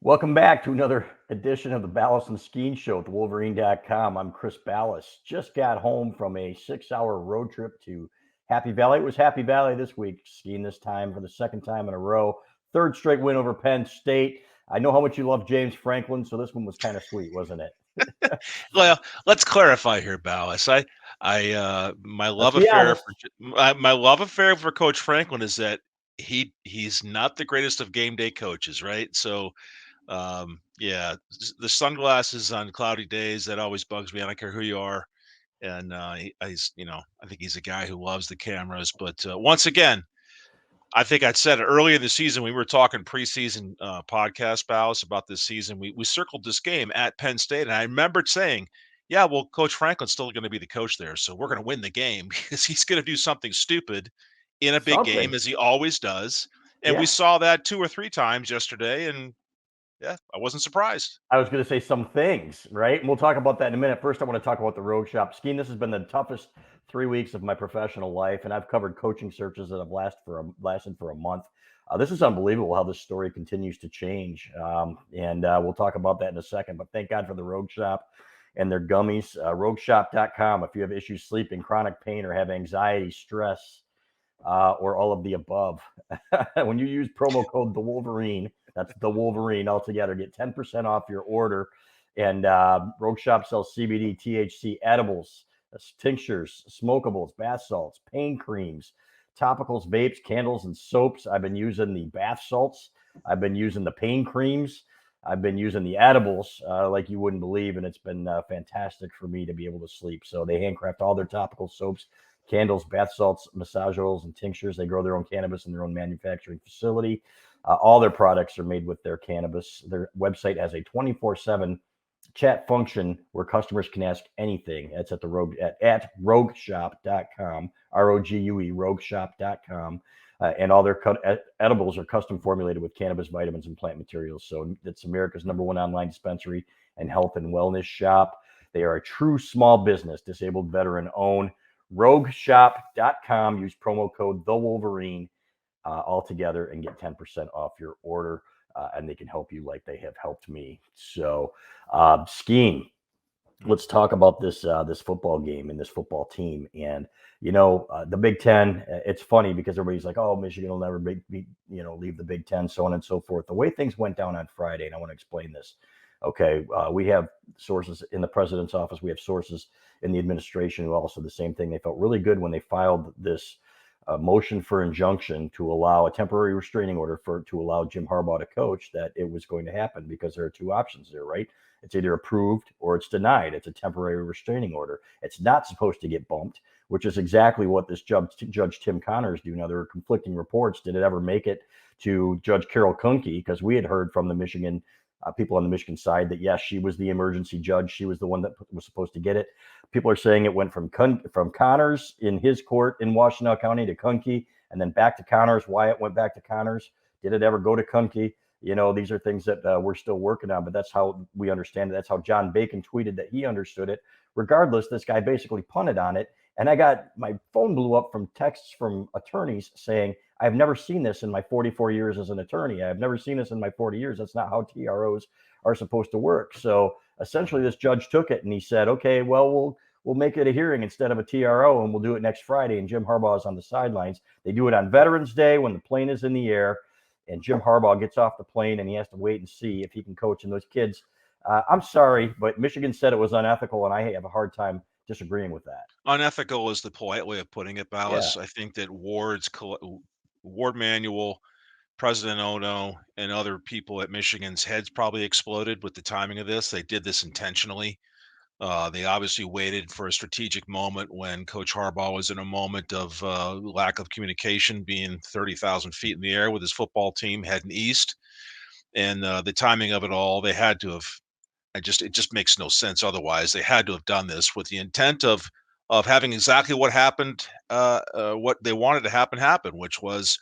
Welcome back to another edition of the Balas and Skene Show at Wolverine.com. I'm Chris Balas. Just got home from a 6-hour road trip to Happy Valley. It was Happy Valley this week, skiing this time for the second time in a row. Third straight win over Penn State. I know how much you love James Franklin, so this one was kind of sweet, wasn't it? Well, let's clarify here, Balas. My Let's love be affair honest. for my love affair for Coach Franklin is that he's not the greatest of game day coaches, right? So, yeah, the sunglasses on cloudy days that always bugs me. I don't care who you are, and I think he's a guy who loves the cameras. But once again, I think I said it earlier in the season. We were talking preseason podcast, Balas, about this season. We circled this game at Penn State, and I remembered saying, "Yeah, well, Coach Franklin's still going to be the coach there, so we're going to win the game because he's going to do something stupid in a big game Something. as he always does." And we Yeah. saw that 2 or 3 times yesterday, and yeah, I wasn't surprised. I was going to say some things, right? And we'll talk about that in a minute. First, I want to talk about the Rogue Shop. Skene, this has been the toughest 3 weeks of my professional life, and I've covered coaching searches that have lasted for a month. This is unbelievable how this story continues to change, and we'll talk about that in a second. But thank God for the Rogue Shop and their gummies. RogueShop.com. If you have issues sleeping, chronic pain, or have anxiety, stress, or all of the above. When you use promo code the Wolverine, that's the Wolverine altogether, get 10% off your order. And Rogue Shop sells CBD, THC edibles, tinctures, smokables, bath salts, pain creams, topicals, vapes, candles, and soaps. I've been using the bath salts. I've been using the pain creams. I've been using the edibles like you wouldn't believe, and it's been fantastic for me to be able to sleep. So they handcraft all their topical soaps, candles, bath salts, massage oils, and tinctures. They grow their own cannabis in their own manufacturing facility. All their products are made with their cannabis. Their website has a 24/7 chat function where customers can ask anything. That's at the rogue at rogueshop.com, ROGUE, rogueshop.com. And all their edibles are custom formulated with cannabis, vitamins, and plant materials. So it's America's #1 online dispensary and health and wellness shop. They are a true small business, disabled veteran owned. Rogueshop.com. Use promo code the Wolverine all together and get 10% off your order. And they can help you like they have helped me. So, Skene, let's talk about this football game and this football team. And the Big Ten. It's funny because everybody's like, "Oh, Michigan will never leave the Big Ten," so on and so forth. The way things went down on Friday, and I want to explain this. Okay, we have sources in the president's office. We have sources in the administration who also the same thing. They felt really good when they filed this motion for injunction to allow a temporary restraining order to allow Jim Harbaugh to coach, that it was going to happen because there are two options there, right? It's either approved or it's denied. It's a temporary restraining order. It's not supposed to get bumped, which is exactly what this Judge Tim Connors do. Now, there are conflicting reports. Did it ever make it to Judge Carol Kunke? Because we had heard from the Michigan people on the Michigan side that, yes, she was the emergency judge. She was the one that was supposed to get it. People are saying it went from Connors in his court in Washtenaw County to Kunke and then back to Connors. Why it went back to Connors? Did it ever go to Kunke? These are things that we're still working on, but that's how we understand it. That's how John Bacon tweeted that he understood it. Regardless, this guy basically punted on it. And I got my phone blew up from texts from attorneys saying, "I've never seen this in my 44 years as an attorney. I've never seen this in my 40 years. That's not how TROs are supposed to work." So essentially, this judge took it and he said, "Okay, well, we'll make it a hearing instead of a TRO, and we'll do it next Friday." And Jim Harbaugh is on the sidelines. They do it on Veterans Day when the plane is in the air, and Jim Harbaugh gets off the plane and he has to wait and see if he can coach. And those kids, I'm sorry, but Michigan said it was unethical, and I have a hard time disagreeing with that. Unethical is the polite way of putting it, Yeah. Balas. I think that Ward Manuel, President Ono, and other people at Michigan's heads probably exploded with the timing of this. They did this intentionally. They obviously waited for a strategic moment when Coach Harbaugh was in a moment of lack of communication, being 30,000 feet in the air with his football team heading east. And the timing of it all, they had to have. It just makes no sense otherwise. They had to have done this with the intent of having exactly what happened, what they wanted to happen, which was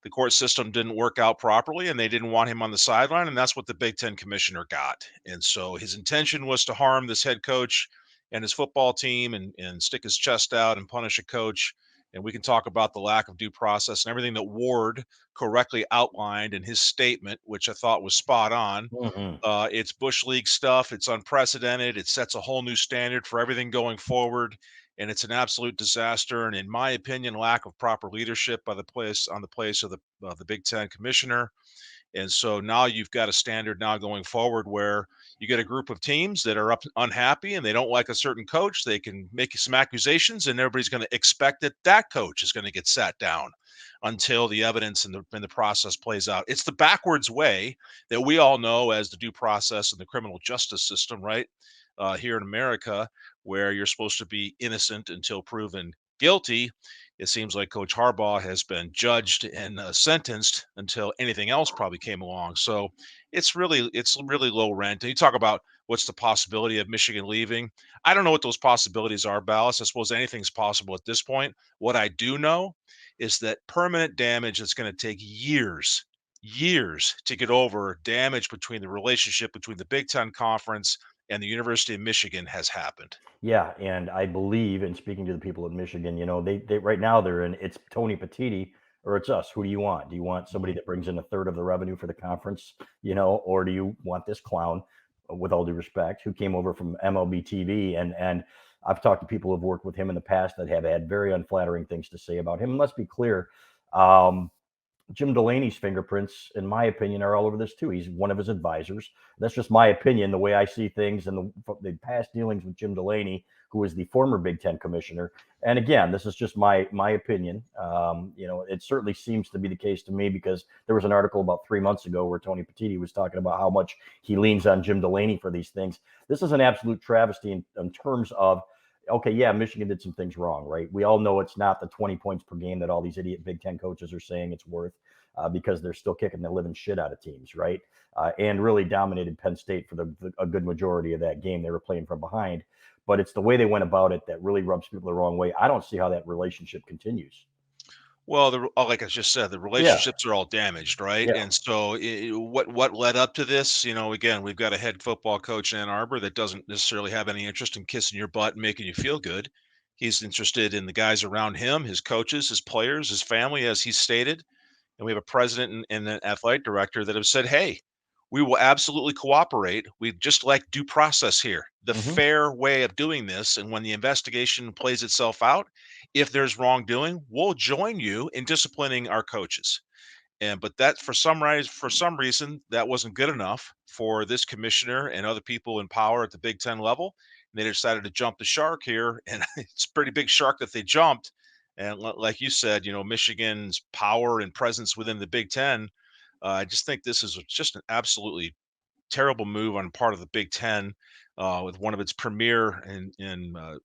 the court system didn't work out properly and they didn't want him on the sideline. And that's what the Big Ten commissioner got. And so his intention was to harm this head coach and his football team and stick his chest out and punish a coach. and we can talk about the lack of due process and everything that Ward correctly outlined in his statement, which I thought was spot on. Hmm. It's Bush League stuff. It's unprecedented. It sets a whole new standard for everything going forward, and it's an absolute disaster. And in my opinion, lack of proper leadership by the place on the place of the Big Ten commissioner. And so now you've got a standard now going forward where you get a group of teams that are unhappy and they don't like a certain coach. They can make some accusations, and everybody's going to expect that that coach is going to get sat down until the evidence and the process plays out. It's the backwards way that we all know as the due process and the criminal justice system, right? Here in America, where you're supposed to be innocent until proven guilty. It seems like Coach Harbaugh has been judged and sentenced until anything else probably came along. So it's really low rent. And you talk about what's the possibility of Michigan leaving. I don't know what those possibilities are, Ballas. I suppose anything's possible at this point. What I do know is that permanent damage that's going to take years to get over damage between the relationship between the Big Ten Conference and the University of Michigan has happened. Yeah, and I believe, in speaking to the people in Michigan, they right now they're in it's Tony Petitti or it's us. Who do you want? Do you want somebody Mhm. that brings in a third of the revenue for the conference, or do you want this clown, with all due respect, who came over from MLB TV and I've talked to people who've worked with him in the past that have had very unflattering things to say about him. And let's be clear, um, Jim Delaney's fingerprints, in my opinion, are all over this too. He's one of his advisors. That's just my opinion, the way I see things, and the past dealings with Jim Delaney, who is the former Big Ten commissioner. And again, this is just my opinion. It certainly seems to be the case to me because there was an article about 3 months ago where Tony Petitti was talking about how much he leans on Jim Delaney for these things. This is an absolute travesty in terms of, okay, yeah, Michigan did some things wrong, right? We all know it's not the 20 points per game that all these idiot Big Ten coaches are saying it's worth, because they're still kicking the living shit out of teams, right? And really dominated Penn State for a good majority of that game. They were playing from behind, but it's the way they went about it that really rubs people the wrong way. I don't see how that relationship continues. Well, like I just said, the Yeah, relationships are all damaged, right? yeah. And so, what led up to this? Again, we've got a head football coach in Ann Arbor that doesn't necessarily have any interest in kissing your butt and making you feel good. He's interested in the guys around him, his coaches, his players, his family, as he's stated. And we have a president and an athletic director that have said, "Hey, we will absolutely cooperate. We'd just like due process here, the Hmm. fair way of doing this. And when the investigation plays itself out, if there's wrongdoing, we'll join you in disciplining our coaches." And but that for some reason that wasn't good enough for this commissioner and other people in power at the Big Ten level. And they decided to jump the shark here, and it's a pretty big shark that they jumped. And like you said, Michigan's power and presence within the Big Ten. I just think this is just an absolutely terrible move on part of the Big Ten, with one of its premier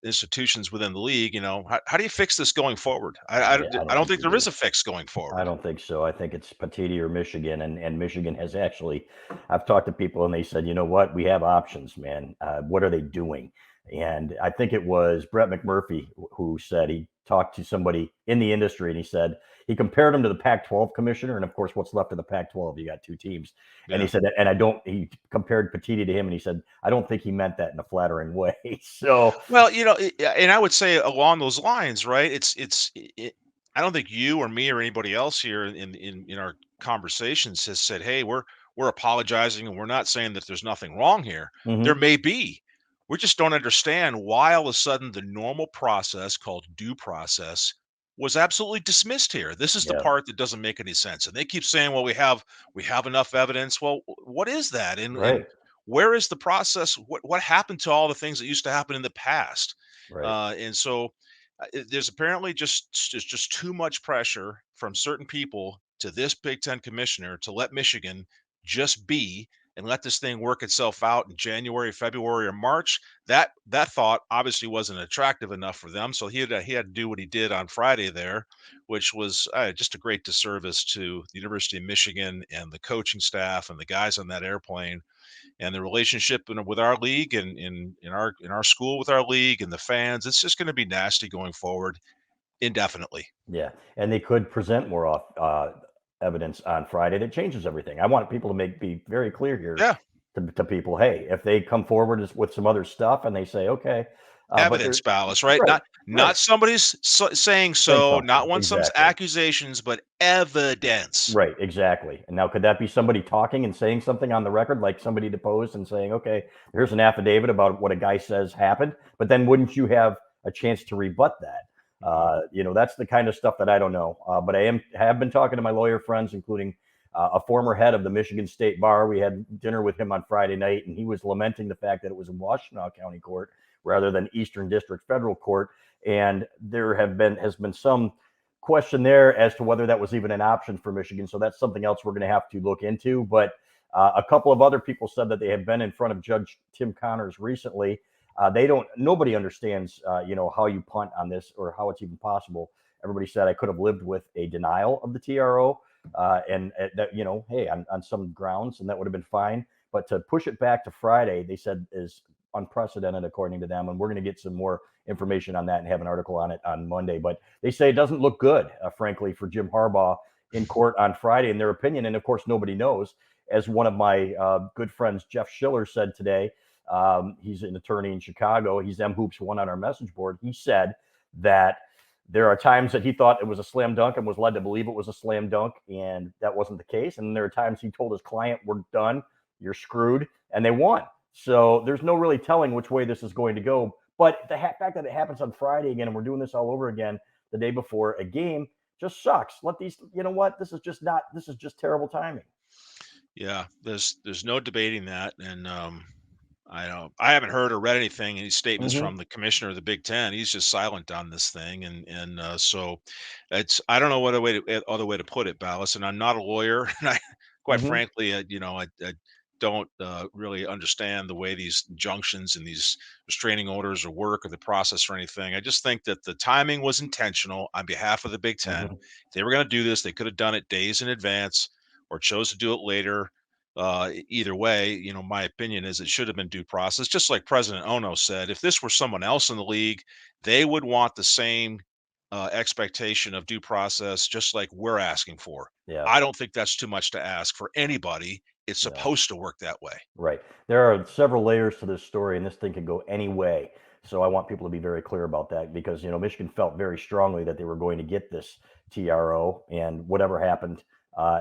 institutions within the league. How do you fix this going forward? I I don't don't think think you there do. is a fix going I forward. don't think so. I think it's Petiti or Michigan, and Michigan has actually. I've talked to people, and they said, you know what, we have options, man. What are they doing? And I think it was Brett McMurphy who said he talked to somebody in the industry, and he said he compared him to the Pac-12 commissioner, and of course, what's left of the Pac-12? You got two teams, and he Yeah. said, and I don't. He compared Petiti to him, and he said, I don't think he meant that in a flattering way. So Well, and I would say along those lines, right? I don't think you or me or anybody else here in our conversations has said, "Hey, we're apologizing and we're not saying that there's nothing wrong here." There mhm. may be. We just don't understand why all of a sudden the normal process called due process was absolutely dismissed here. This is the Yeah, part that doesn't make any sense. And they keep saying, "Well, we have enough evidence." Well, what is that? And right, where is the process? What happened to all the things that used to happen in the past? right. And so there's apparently just too much pressure from certain people to this Big Ten commissioner to let Michigan just be and let this thing work itself out in January, February, or March. That thought obviously wasn't attractive enough for them, so he had to do what he did on Friday there, which was just a great disservice to the University of Michigan and the coaching staff and the guys on that airplane and the relationship with our league and in our school with our league and the fans. It's just going to be nasty going forward indefinitely. Yeah, and they could present more evidence on Friday that changes everything. I want people to be very clear here Yeah. to people. Hey, if they come forward with some other stuff and they say, okay, But Evidence, they're Balas, right? right, Not right. somebody's saying Saying so, something not one some's exactly. accusations, but evidence. Right, exactly. And now, could that be somebody talking and saying something on the record, like somebody deposed and saying, "Okay, here's an affidavit about what a guy says happened," but then wouldn't you have a chance to rebut that? Mhm. That's the kind of stuff that I don't know. But have been talking to my lawyer friends, including a former head of the Michigan State Bar. We had dinner with him on Friday night, and he was lamenting the fact that it was in Washtenaw County Court rather than Eastern District Federal Court, and there has been some question there as to whether that was even an option for Michigan. So that's something else we're going to have to look into. But a couple of other people said that they have been in front of Judge Tim Connors recently. They don't. Nobody understands, how you punt on this or how it's even possible. Everybody said I could have lived with a denial of the TRO, and that hey, on some grounds, and that would have been fine. But to push it back to Friday, they said is unprecedented according to them, and we're going to get some more information on that and have an article on it on Monday. But they say it doesn't look good, frankly, for Jim Harbaugh in court on Friday, in their opinion. And of course, nobody knows. As one of my good friends, Jeff Schiller, said today, he's an attorney in Chicago. He's M Hoops one on our message board. He said that there are times that he thought it was a slam dunk and was led to believe it was a slam dunk, and that wasn't the case. And there are times he told his client, "We're done, you're screwed," and they won. So there's no really telling which way this is going to go. But the fact that it happens on Friday again, and we're doing this all over again the day before a game, just sucks. Let these, you know what? This is just not. This is just terrible timing. Yeah, there's no debating that, and I haven't heard or read anything, any statements Mm-hmm. from the commissioner of the Big Ten. He's just silent on this thing, and so it's I don't know what other way to put it, Ballas. And I'm not a lawyer, and I quite Mm-hmm. frankly, I don't really understand the way these injunctions and these restraining orders or work or the process or anything. I just think that the timing was intentional on behalf of the Big Ten. Mm-hmm. If they were going to do this, they could have done it days in advance or chose to do it later. Either way, my opinion is it should have been due process. Just like President Ono said, if this were someone else in the league, they would want the same expectation of due process, just like we're asking for. Yeah. I don't think that's too much to ask for anybody. It's No. supposed to work that way. Right. There are several layers to this story, and this thing could go any way. So I want people to be very clear about that because Michigan felt very strongly that they were going to get this TRO, and whatever happened,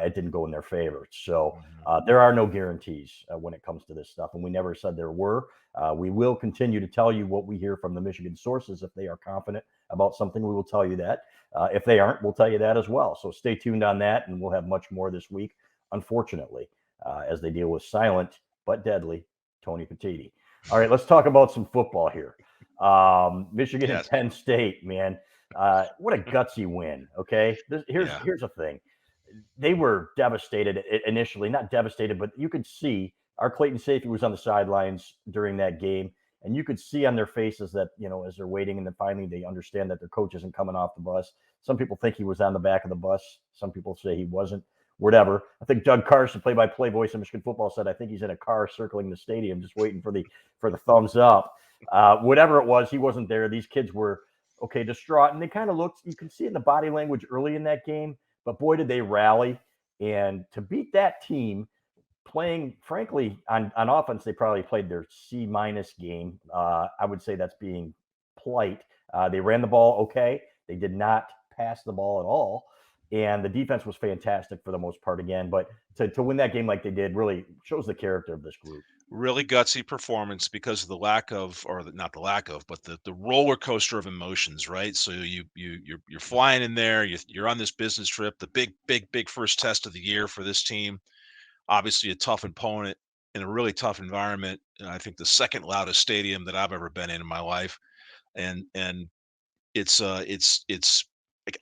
it didn't go in their favor. So Mhm. there are no guarantees when it comes to this stuff, and we never said there were. We will continue to tell you what we hear from the Michigan sources. If they are confident about something, we will tell you that. If they aren't, we'll tell you that as well. So stay tuned on that, and we'll have much more this week. Unfortunately, as they deal with silent but deadly Tony Petiti. All right, let's talk about some football here. Michigan and Yes. Penn State, man. What a gutsy win. Okay, here's Yeah. here's the thing. They were devastated initially, not devastated, but you could see our Clayton Safety was on the sidelines during that game, and you could see on their faces that as they're waiting, and then finally they understand that their coach isn't coming off the bus. Some people think he was on the back of the bus. Some people say he wasn't. Whatever. I think Doug Carson, play-by-play voice of Michigan football, said I think he's in a car circling the stadium, just waiting for the thumbs up. Whatever it was, he wasn't there. These kids were distraught, and they kind of looked. You can see in the body language early in that game, but boy, did they rally! And to beat that team, playing frankly on offense, they probably played their C- game. I would say that's being polite. They ran the ball okay. They did not pass the ball at all, and the defense was fantastic for the most part again. But to win that game like they did really shows the character of this group. Really gutsy performance because of the lack of, or not the lack of, but the roller coaster of emotions, right? So you're flying in there, you're on this business trip, the big first test of the year for this team. Obviously, a tough opponent in a really tough environment. I think the second loudest stadium that I've ever been in my life, and it's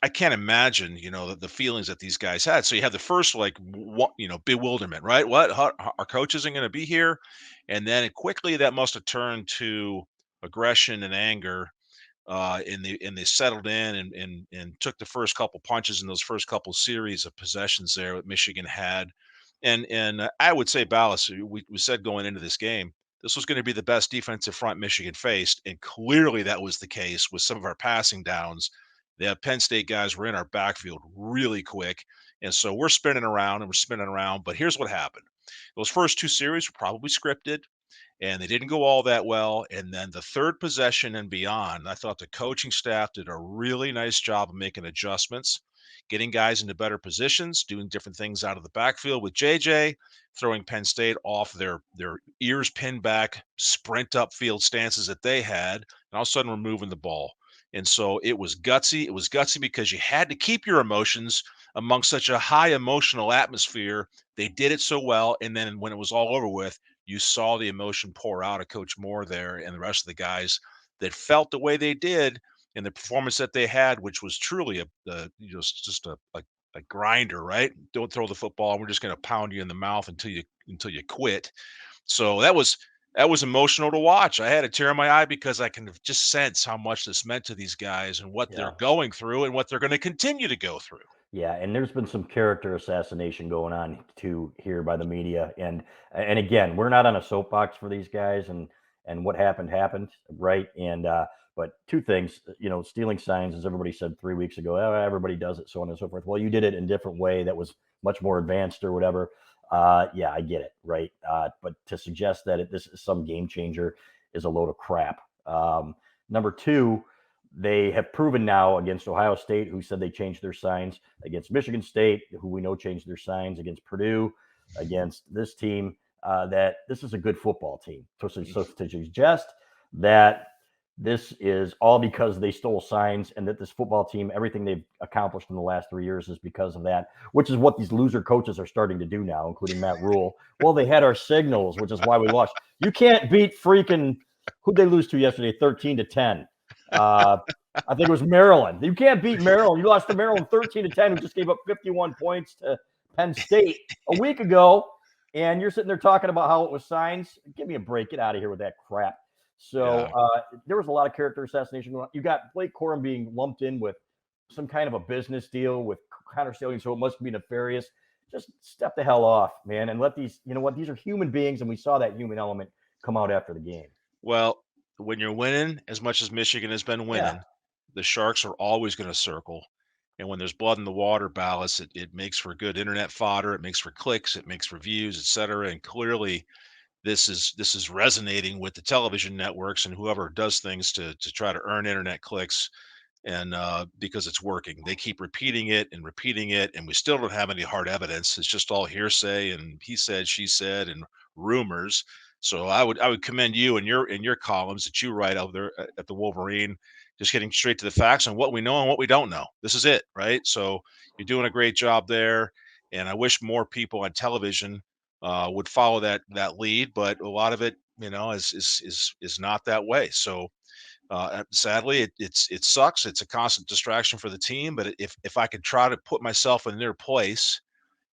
I can't imagine, the feelings that these guys had. So you have the first like what, bewilderment, right? What our coach isn't going to be here, and then quickly that must have turned to aggression and anger. And they settled in and took the first couple punches in those first couple series of possessions there that Michigan had. And I would say, Ballas, we said going into this game, this was going to be the best defensive front Michigan faced, and clearly that was the case with some of our passing downs. The Penn State guys were in our backfield really quick, and so we're spinning around and we're spinning around. But here's what happened: those first two series were probably scripted. and they didn't go all that well. And then the third possession and beyond, I thought the coaching staff did a really nice job of making adjustments, getting guys into better positions, doing different things out of the backfield with JJ, throwing Penn State off their ears pinned back, sprint upfield stances that they had, and all of a sudden we're moving the ball. And so it was gutsy. It was gutsy because you had to keep your emotions among such a high emotional atmosphere. They did it so well. And then when it was all over with, you saw the emotion pour out of Coach Moore there and the rest of the guys that felt the way they did and the performance that they had, which was truly just a grinder, right? Don't throw the football. We're just going to pound you in the mouth until you quit. So that was emotional to watch. I had a tear in my eye because I can just sense how much this meant to these guys and what Yeah. they're going through and what they're going to continue to go through. Yeah, and there's been some character assassination going on too here by the media, and again, we're not on a soapbox for these guys, and what happened, right? And but two things, stealing signs, as everybody said 3 weeks ago, oh, everybody does it, so on and so forth. Well, you did it in a different way that was much more advanced or whatever. Yeah, I get it, right? But to suggest that this is some game changer is a load of crap. Number two, they have proven now against Ohio State, who said they changed their signs, against Michigan State, who we know changed their signs, against Purdue, against this team, that this is a good football team. So to suggest that this is all because they stole signs and that this football team, everything they've accomplished in the last 3 years is because of that, which is what these loser coaches are starting to do now, including Matt Rule. Well, they had our signals, which is why we lost. You can't beat freaking – who'd they lose to yesterday? 13-10. I think it was Maryland. You can't beat Maryland. You lost to Maryland 13-10, who just gave up 51 points to Penn State a week ago. And you're sitting there talking about how it was signs. Give me a break. Get out of here with that crap. So there was a lot of character assassination going on. You got Blake Corum being lumped in with some kind of a business deal with Connor Stallion, so it must be nefarious. Just step the hell off, man, and let these, these are human beings, and we saw that human element come out after the game. Well, when you're winning as much as Michigan has been winning, the Sharks are always going to circle. And when there's blood in the water, Balas, it makes for good internet fodder. It makes for clicks. It makes for views, et cetera. And clearly, this is resonating with the television networks and whoever does things to try to earn internet clicks. And because it's working, they keep repeating it, and we still don't have any hard evidence. It's just all hearsay and he said, she said, and rumors. So I would commend you and your columns that you write out there at the Wolverine, just getting straight to the facts on what we know and what we don't know. This is it, right? So you're doing a great job there, and I wish more people on television would follow that lead, but a lot of it, is not that way. So sadly, it sucks. It's a constant distraction for the team. But if I could try to put myself in their place,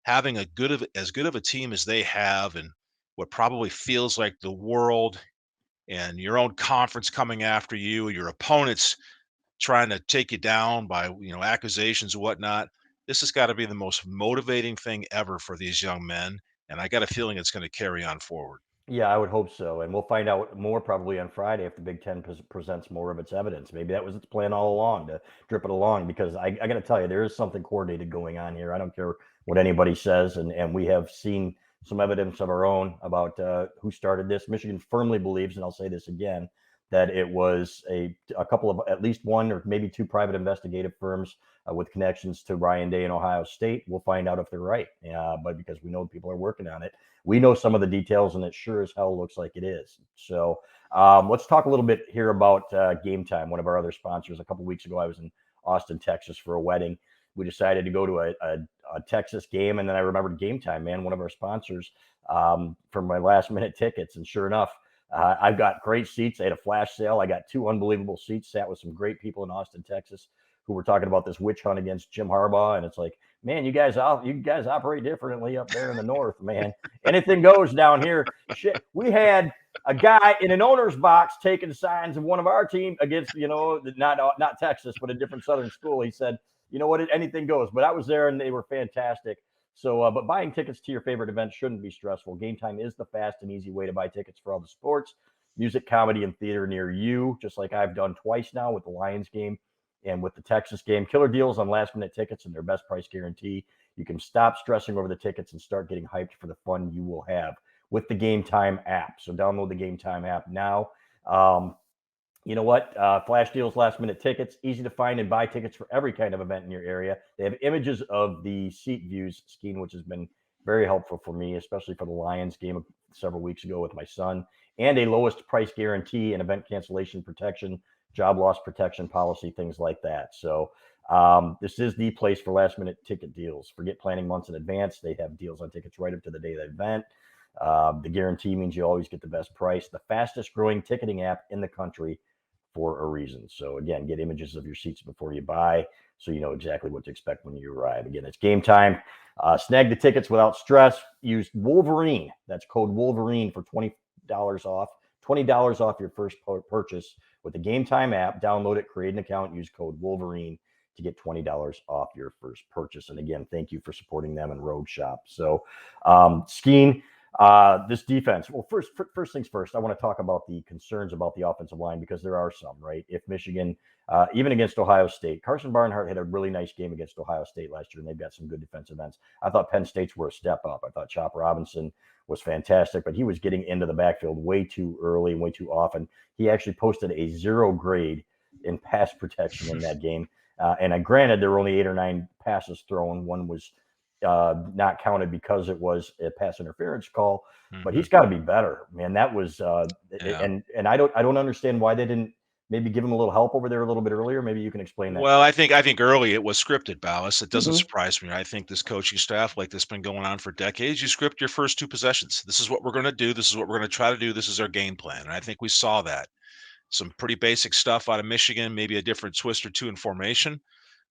having as good of a team as they have, and what probably feels like the world and your own conference coming after you, your opponents trying to take you down by accusations and whatnot. This has got to be the most motivating thing ever for these young men, and I got a feeling it's going to carry on forward. Yeah, I would hope so. And we'll find out more probably on Friday if the Big Ten presents more of its evidence. Maybe that was its plan all along, to drip it along, because I got to tell you, there is something coordinated going on here. I don't care what anybody says. And we have seen some evidence of our own about who started this. Michigan firmly believes, and I'll say this again, that it was a couple of, at least one or maybe two private investigative firms with connections to Ryan Day and Ohio State. We'll find out if they're right, but because we know people are working on it. We know some of the details, and it sure as hell looks like it is. So let's talk a little bit here about Game Time, one of our other sponsors. A couple of weeks ago, I was in Austin, Texas for a wedding. We decided to go to a Texas game, and then I remembered Game Time, man, one of our sponsors, for my last-minute tickets. And sure enough, I've got great seats. They had a flash sale. I got two unbelievable seats, sat with some great people in Austin, Texas, who were talking about this witch hunt against Jim Harbaugh. And it's like, man, you guys operate differently up there in the north, man. Anything goes down here. Shit, we had a guy in an owner's box taking signs of one of our team against, not Texas, but a different Southern school. He said, you know what, anything goes. But I was there, and they were fantastic. So, but buying tickets to your favorite event shouldn't be stressful. Game Time is the fast and easy way to buy tickets for all the sports, music, comedy, and theater near you, just like I've done twice now with the Lions game and with the Texas game. Killer deals on last-minute tickets and their best price guarantee. You can stop stressing over the tickets and start getting hyped for the fun you will have with the Game Time app. So download the Game Time app now. Um, you know what? Flash deals, last minute tickets, easy to find and buy tickets for every kind of event in your area. They have images of the seat views, Skene, which has been very helpful for me, especially for the Lions game several weeks ago with my son, and a lowest price guarantee and event cancellation protection, job loss protection policy, things like that. So this is the place for last minute ticket deals. Forget planning months in advance. They have deals on tickets right up to the day of the event. The guarantee means you always get the best price. The fastest growing ticketing app in the country for a reason. So again, get images of your seats before you buy, so you know exactly what to expect when you arrive. Again, it's Game Time. Snag the tickets without stress. Use Wolverine. That's code Wolverine for $20 off. $20 off your first purchase with the Game Time app. Download it, create an account, use code Wolverine to get $20 off your first purchase. And again, thank you for supporting them and Rogue Shop. So, Skene, this defense. Well, first things first, I want to talk about the concerns about the offensive line, because there are some, right? If Michigan, even against Ohio State, Carson Barnhart had a really nice game against Ohio State last year, and they've got some good defensive ends. I thought Penn State's were a step up. I thought Chop Robinson was fantastic, but he was getting into the backfield way too early and way too often. He actually posted a 0 grade in pass protection in that game. Granted, there were only 8 or 9 passes thrown. One was not counted because it was a pass interference call, but he's got to be better, man. That was and I don't understand why they didn't maybe give him a little help over there a little bit earlier. Maybe you can explain that. Well, I think early it was scripted, Balas. It doesn't surprise me. I think this coaching staff, like this, been going on for decades. You script your first 2 possessions. This is what we're going to do. This is what we're going to try to do. This is our game plan. And I think we saw that. Some pretty basic stuff out of Michigan, maybe a different twist or 2 in formation.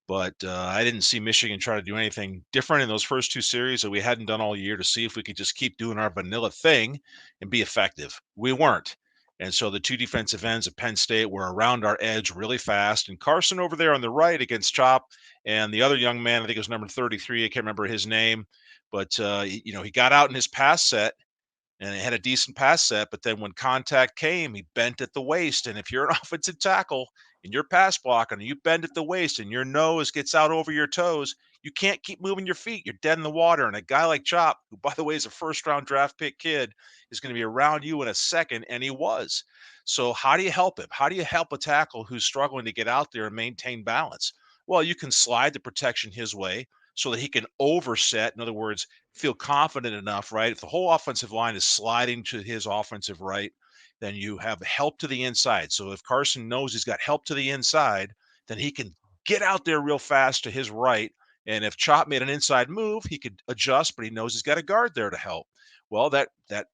But I didn't see Michigan try to do anything different in those first 2 series that we hadn't done all year, to see if we could just keep doing our vanilla thing and be effective. We weren't. And so the 2 defensive ends of Penn State were around our edge really fast. And Carson over there on the right against Chop, and the other young man, I think it was number 33, I can't remember his name, but he got out in his pass set and he had a decent pass set, but then when contact came, he bent at the waist. And if you're an offensive tackle and you're pass blocking and you bend at the waist and your nose gets out over your toes, you can't keep moving your feet. You're dead in the water. And a guy like Chop, who, by the way, is a first-round draft pick kid, is going to be around you in a second, and he was. So how do you help him? How do you help a tackle who's struggling to get out there and maintain balance? Well, you can slide the protection his way so that he can overset. In other words, feel confident enough, right? If the whole offensive line is sliding to his offensive right, then you have help to the inside. So if Carson knows he's got help to the inside, then he can get out there real fast to his right. And if Chop made an inside move, he could adjust, but he knows he's got a guard there to help. Well, that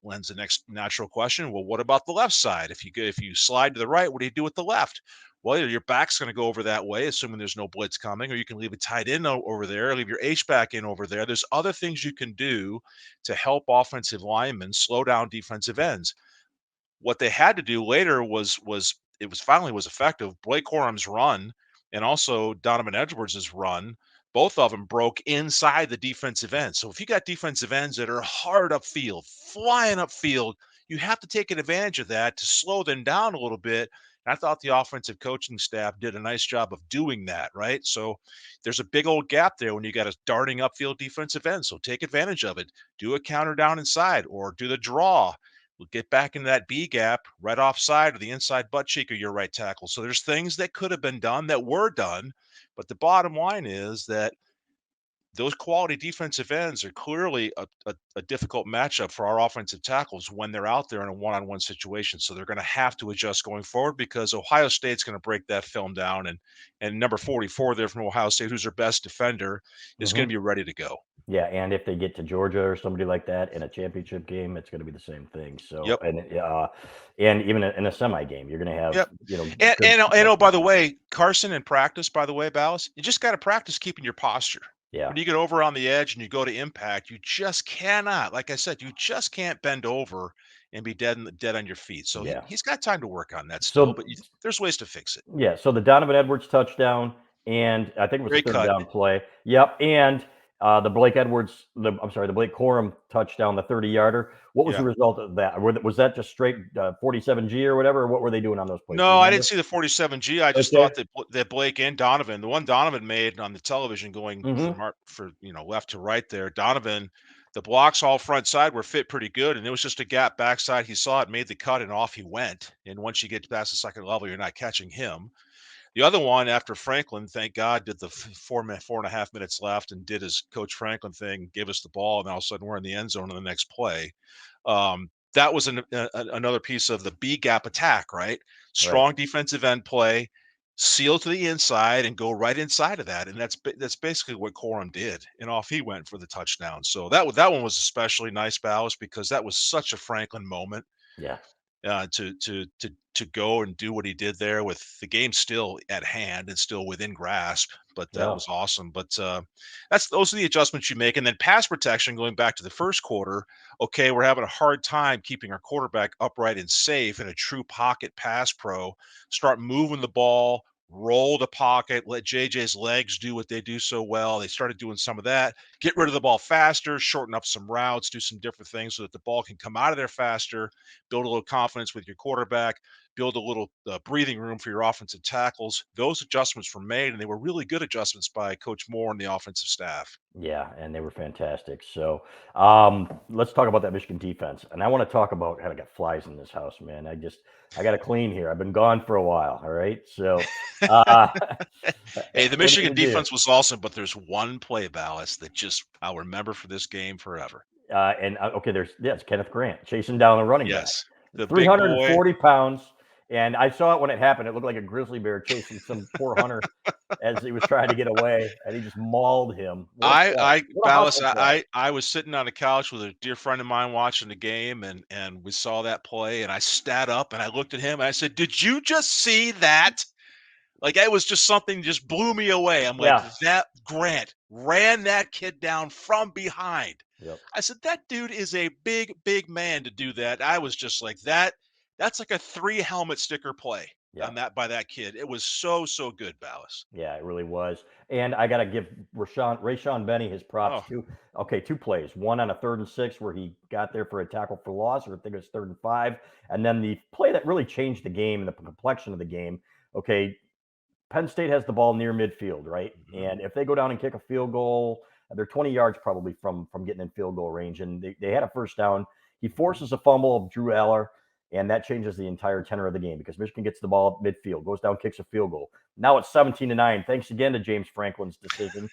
lends the next natural question. Well, what about the left side? If you slide to the right, what do you do with the left? Well, your back's going to go over that way, assuming there's no blitz coming, or you can leave a tight end over there, leave your H-back in over there. There's other things you can do to help offensive linemen slow down defensive ends. What they had to do later was finally effective. Blake Corum's run and also Donovan Edwards' run, both of them broke inside the defensive end. So if you got defensive ends that are hard upfield, flying upfield, you have to take advantage of that to slow them down a little bit. And I thought the offensive coaching staff did a nice job of doing that, right? So there's a big old gap there when you got a darting upfield defensive end. So take advantage of it. Do a counter down inside or do the draw. We'll get back into that B gap right offside or the inside butt cheek of your right tackle. So there's things that could have been done that were done. But the bottom line is that those quality defensive ends are clearly a difficult matchup for our offensive tackles when they're out there in a one-on-one situation. So they're going to have to adjust going forward, because Ohio State's going to break that film down. And number 44 there from Ohio State, who's their best defender, is going to be ready to go. Yeah, and if they get to Georgia or somebody like that in a championship game, it's going to be the same thing. So, and even in a semi game, you're going to have, and by the way, Carson in practice, by the way, Balas, you just got to practice keeping your posture. Yeah. When you get over on the edge and you go to impact, you just cannot, like I said, you just can't bend over and be dead on your feet. So he's got time to work on that still, but there's ways to fix it. Yeah. So the Donovan Edwards touchdown, and I think it was a third down play. Yep. And the Blake Corum touchdown, the 30-yarder. What was the result of that? Was that just straight 47G or whatever? Or what were they doing on those plays? No, I didn't see the 47G. I just thought that Blake and Donovan, the one Donovan made on the television going from left to right there, Donovan The blocks all front side were fit pretty good, and it was just a gap backside. He saw it, made the cut, and off he went. And once you get past the second level, you're not catching him. The other one after Franklin, thank God, did the 4.5 minutes left and did his Coach Franklin thing, give us the ball, and all of a sudden we're in the end zone on the next play. That was another piece of the B gap attack, right? Right. Strong defensive end play, seal to the inside, and go right inside of that, and that's basically what Corum did, and off he went for the touchdown. So that one was especially nice, Ballas, because that was such a Franklin moment Yeah. to go and do what he did there with the game still at hand and still within grasp. But that Yeah. was awesome. But those are the adjustments you make, and then pass protection. Going back to the first quarter, okay, we're having a hard time keeping our quarterback upright and safe in a true pocket pass pro. Start moving the ball. Roll the pocket, let JJ's legs do what they do so well. They started doing some of that. Get rid of the ball faster, shorten up some routes, do some different things so that the ball can come out of there faster, build a little confidence with your quarterback, build a little breathing room for your offensive tackles. Those adjustments were made, and they were really good adjustments by Coach Moore and the offensive staff. Yeah, and they were fantastic. So let's talk about that Michigan defense. And I want to talk about how I got flies in this house, man. I got to clean here. I've been gone for a while. All right. So uh, Hey, the what are you Michigan gonna do? defense was awesome, but there's one play, Ballas, that just I'll remember for this game forever. Okay, it's Kenneth Grant chasing down the running back. Yes, the big boy. 340 pounds. And I saw it when it happened. It looked like a grizzly bear chasing some poor hunter as he was trying to get away, and he just mauled him. What a play. What a Ballas, hustle play. I was sitting on a couch with a dear friend of mine watching the game, and we saw that play, and I sat up and I looked at him and I said, "Did you just see that?" Like, it was just something just blew me away. I'm like, Yeah. "That Grant ran that kid down from behind." Yep. I said, "That dude is a big, big man to do that." I was just like, that's like a 3 helmet sticker play Yeah. on that by that kid. It was so, so good, Ballas. Yeah, it really was. And I got to give Rayshon Benny his props Oh, too. Okay, two plays. One on a 3rd and 6 where he got there for a tackle for loss, or I think it was 3rd and 5. And then the play that really changed the game and the complexion of the game. Okay, Penn State has the ball near midfield, right? mhm, And if they go down and kick a field goal, they're 20 yards probably from getting in field goal range. And they had a first down. He forces a fumble of Drew Aller, and that changes the entire tenor of the game because Michigan gets the ball midfield, goes down, kicks a field goal. Now it's 17-9. Thanks again to James Franklin's decision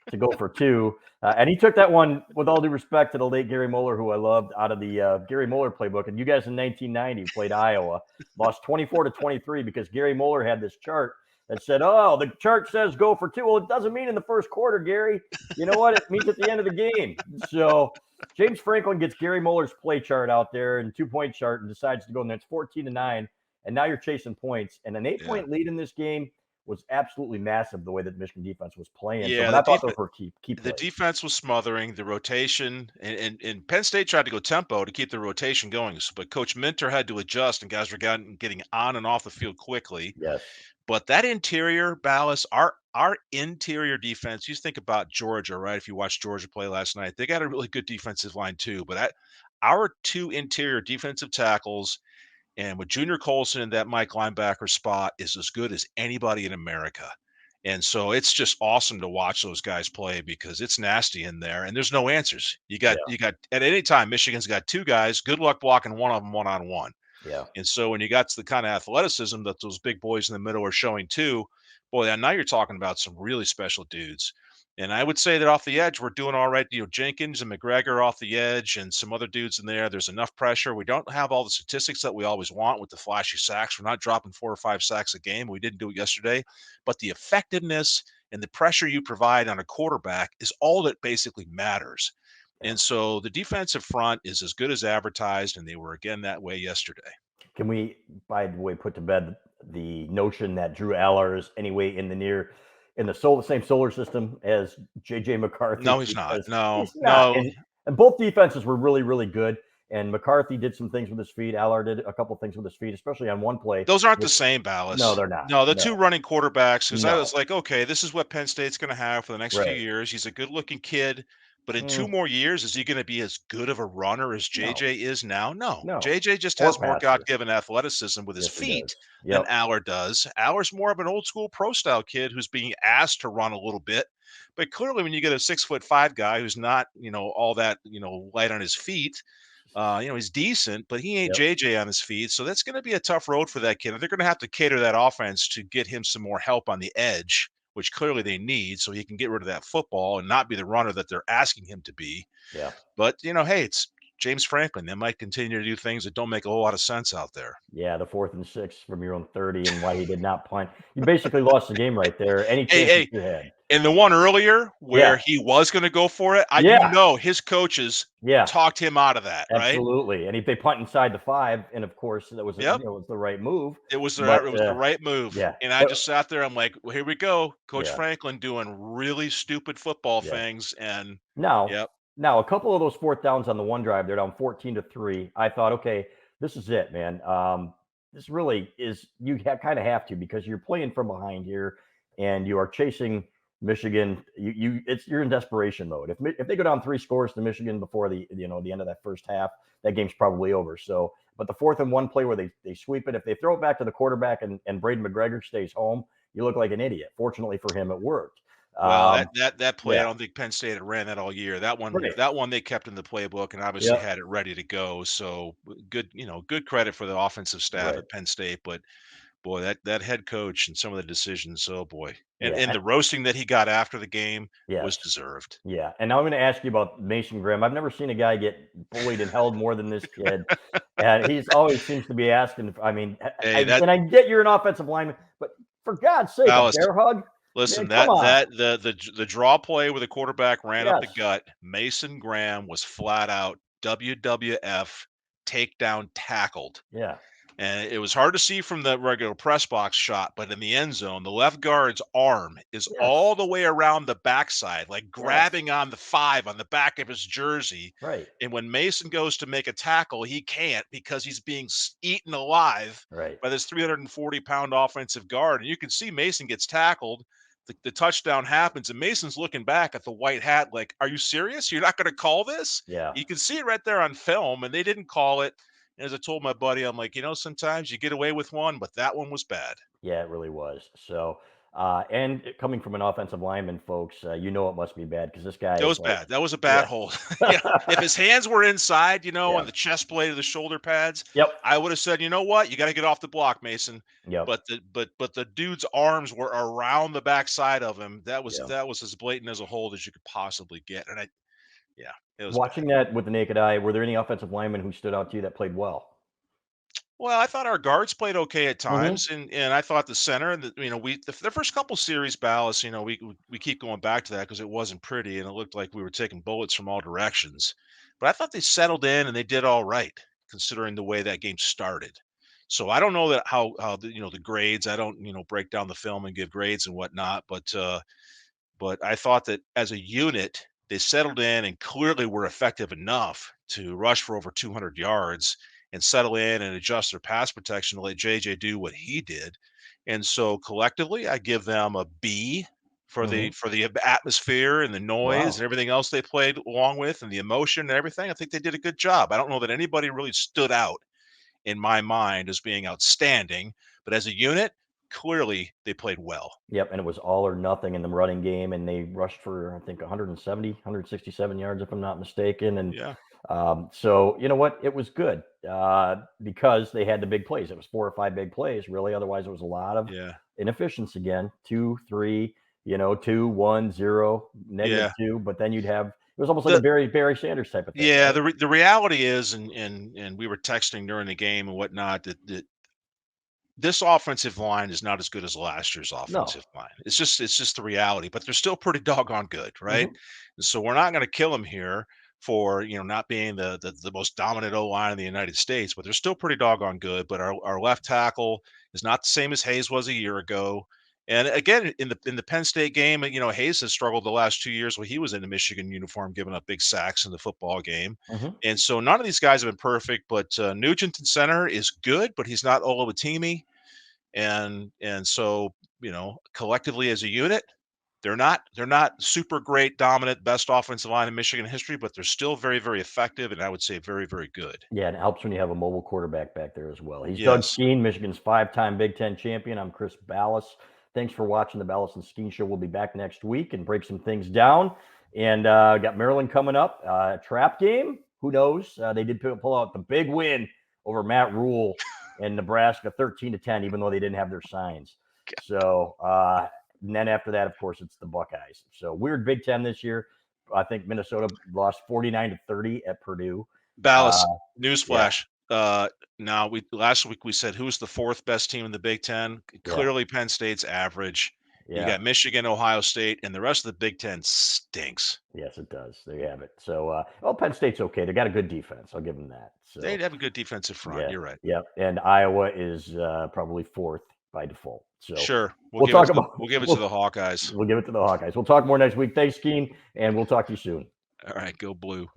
to go for two. And he took that one, with all due respect to the late Gary Moeller, who I loved, out of the Gary Moeller playbook. And you guys in 1990 played Iowa, lost 24-23 because Gary Moeller had this chart that said, "Oh, the chart says go for two." Well, it doesn't mean in the first quarter, Gary. You know what? It means at the end of the game. So James Franklin gets Gary Moeller's play chart out there and 2-point chart and decides to go, and that's 14-9. And now you're chasing points. And an 8 yeah. point lead in this game was absolutely massive the way that the Michigan defense was playing. So, Yeah, but I thought those were key the plays. defense was smothering the rotation, and Penn State tried to go tempo to keep the rotation going, but Coach Minter had to adjust, and guys were getting on and off the field quickly. Yes. But that interior, Ballas, our interior defense, you think about Georgia, right? If you watched Georgia play last night, they got a really good defensive line too. But our two interior defensive tackles, and with Junior Colson in that Mike linebacker spot, is as good as anybody in America. And so it's just awesome to watch those guys play because it's nasty in there and there's no answers. Yeah. You got at any time, Michigan's got two guys, good luck blocking one of them one on one. Yeah. And so when you got to the kind of athleticism that those big boys in the middle are showing too, boy, now you're talking about some really special dudes. And I would say that off the edge, we're doing all right. You know, Jenkins and McGregor off the edge and some other dudes in there. There's enough pressure. We don't have all the statistics that we always want with the flashy sacks. We're not dropping 4 or 5 sacks a game. We didn't do it yesterday. But the effectiveness and the pressure you provide on a quarterback is all that basically matters. Yeah. And so the defensive front is as good as advertised, and they were again that way yesterday. Can we, by the way, put to bed the notion that Drew Aller is anyway in the same solar system as JJ McCarthy? No, he's not. Because No, he's not. no, And both defenses were really, really good. And McCarthy did some things with his feet. Aller did a couple things with his feet, especially on one play. those aren't the With, same, no, Ballas. they're not. No, the No, two running quarterbacks, because I no. was like, okay, this is what Penn State's going to have for the next few Right. years. He's a good-looking kid, but in 2 Mm, more years, is he going to be as good of a runner as no, JJ is now? No. no. JJ just Or has more passer. God-given athleticism with his Yes, he feet does. than Yep. Aller does. Aller's more of an old school pro style kid who's being asked to run a little bit. But clearly, when you get a 6'5" guy who's not, all that, light on his feet, he's decent, but he ain't Yep. JJ on his feet. So that's going to be a tough road for that kid. They're going to have to cater that offense to get him some more help on the edge, which clearly they need, so he can get rid of that football and not be the runner that they're asking him to be. Yeah. But, hey, it's James Franklin. They might continue to do things that don't make a whole lot of sense out there. Yeah, the 4th and 6 from your own 30 and why he did not punt. You basically lost the game right there. Any Hey, chances hey, you had. and the one earlier Yeah. where he was going to go for it, Yeah. his coaches Yeah. talked him out of that, right? Absolutely. And if they punt inside the 5, and of course that was, Yep. was the right move. It was But the right move. yeah. And I just sat there. I'm like, well, here we go. Coach Yeah. Franklin doing really stupid football Yeah. things. And Now, yep. now a couple of those 4th downs on the one drive, they're down 14-3. I thought, okay, this is it, man. This really is, you kind of have to, because you're playing from behind here and you are chasing Michigan. You're in desperation mode. If they go down 3 scores to Michigan before the end of that first half, that game's probably over. So, but the 4th and 1 play where they sweep it, if they throw it back to the quarterback and Braden McGregor stays home, you look like an idiot. Fortunately for him, it worked. Well, that play, I Yeah. don't think Penn State had ran that all year. That Right. one they kept in the playbook and obviously Yep. had it ready to go. So good, good credit for the offensive staff Right. at Penn State. But boy, that head coach and some of the decisions, oh boy. And Yeah. the roasting that he got after the game was Yes. deserved. Yeah. And now I'm going to ask you about Mason Graham. I've never seen a guy get bullied and held more than this kid. And he's always seems to be asking. I mean, Hey, I get you're an offensive lineman, but for God's sake, a Dallas, bear hug? listen, Man, come on. the draw play where the quarterback ran up the Yes. gut, Mason Graham was flat out WWF takedown tackled. Yeah. And it was hard to see from the regular press box shot, but in the end zone, the left guard's arm is Yes. all the way around the backside, like Yes. grabbing on the 5 on the back of his jersey. Right. And when Mason goes to make a tackle, he can't because he's being eaten alive Right. by this 340-pound offensive guard. And you can see Mason gets tackled. The touchdown happens, and Mason's looking back at the white hat like, are you serious? You're not going to call this? Yeah. You can see it right there on film, and they didn't call it. As I told my buddy, I'm like, sometimes you get away with one, but that one was bad. Yeah, it really was. So, and coming from an offensive lineman, folks, it must be bad because this guy That is was like, bad. That was a bad yeah. hold. Yeah, if his hands were inside, Yeah. on the chest plate of the shoulder pads, Yep. I would have said, you know what, you got to get off the block, Mason. Yep. But the dude's arms were around the backside of him. That was Yeah. as blatant as a hold as you could possibly get. And yeah, it was bad. Watching that with the naked eye, were there any offensive linemen who stood out to you that played well? Well, I thought our guards played okay at Mhm. times, and I thought the center, the first couple series, Ballas, we keep going back to that because it wasn't pretty, and it looked like we were taking bullets from all directions. But I thought they settled in and they did all right considering the way that game started. So I don't know that how the grades. I don't break down the film and give grades and whatnot, but I thought that as a unit, they settled in and clearly were effective enough to rush for over 200 yards and settle in and adjust their pass protection to let JJ do what he did. And so collectively, I give them a B for the Mhm. atmosphere and the noise and Wow. everything else they played along with and the emotion and everything. I think they did a good job. I don't know that anybody really stood out in my mind as being outstanding, but as a unit, clearly they played well. Yep, and it was all or nothing in the running game, and they rushed for, I think, 170, 167 yards, if I'm not mistaken. And Yeah. so, you know what? It was good because they had the big plays. It was 4 or 5 big plays, really. Otherwise, it was a lot of Yeah. inefficiency again. 2, 3, 2, 1, 0, Yeah. -2. But then you'd have it was almost like a The Barry Sanders type of thing, Yeah, right? the reality is, and we were texting during the game and whatnot, that this offensive line is not as good as last year's No. offensive line. It's just the reality, but they're still pretty doggone good, right? Hmm. And so we're not going to kill them here for not being the most dominant O line in the United States, but they're still pretty doggone good. But our left tackle is not the same as Hayes was a year ago. And again, in the Penn State game, Hayes has struggled the last 2 years when he was in the Michigan uniform, giving up big sacks in the football game. Hmm. And so none of these guys have been perfect, but Nugent in center is good, but he's not Oluwatimi. And so, collectively as a unit, they're not super great, dominant, best offensive line in Michigan history, but they're still very, very effective, and I would say very, very good. Yeah, and it helps when you have a mobile quarterback back there as well. He's Doug Yes. Skene, Michigan's 5-time Big Ten champion. I'm Chris Balas. Thanks for watching the Balas and Skene Show. We'll be back next week and break some things down. And got Maryland coming up. Trap game. Who knows? They did pull out the big win over Matt Rule and Nebraska, 13-10, even though they didn't have their signs. So, and then after that, of course, it's the Buckeyes. So weird Big Ten this year. I think Minnesota lost 49-30 at Purdue. Balas, newsflash. Now last week we said who's the fourth best team in the Big Ten. Clearly, Penn State's average. You got Michigan, Ohio State, and the rest of the Big Ten stinks. Yes, it does. There you have it. So, Penn State's okay. They got a good defense. I'll give them that. So they have a good defensive front. Yeah, You're right. Yeah, and Iowa is probably fourth by default. So sure, we'll give it to the Hawkeyes. We'll give it to the Hawkeyes. We'll talk more next week. Thanks, Skene, and we'll talk to you soon. All right, go blue.